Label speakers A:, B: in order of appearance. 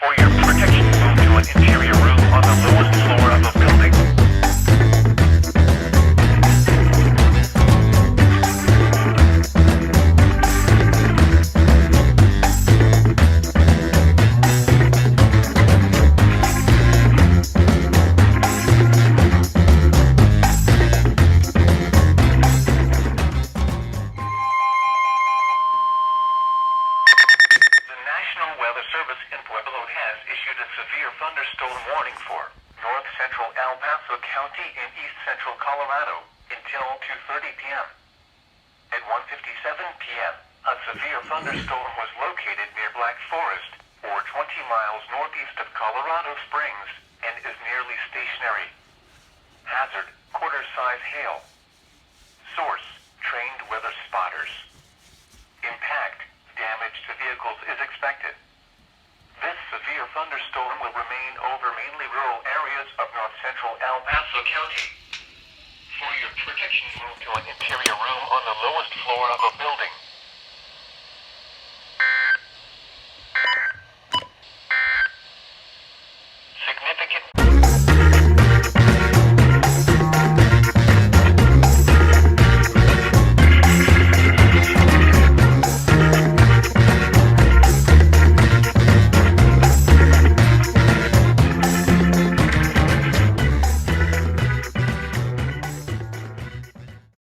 A: For your protection, move to an interior room on the lowest floor of a building. The National Weather Service in Pueblo has issued a severe thunderstorm warning for north central El Paso County and east central Colorado until 2:30 p.m. At 1:57 p.m., a severe thunderstorm was located near Black Forest, or 20 miles northeast of Colorado Springs, and is nearly stationary. Hazard: quarter-size hail. Source: trained weather spotters. Impact: damage to vehicles is expected. This severe thunderstorm will remain over mainly rural areas of north central El Paso County. For your protection, move to an interior room on the lowest floor of a building.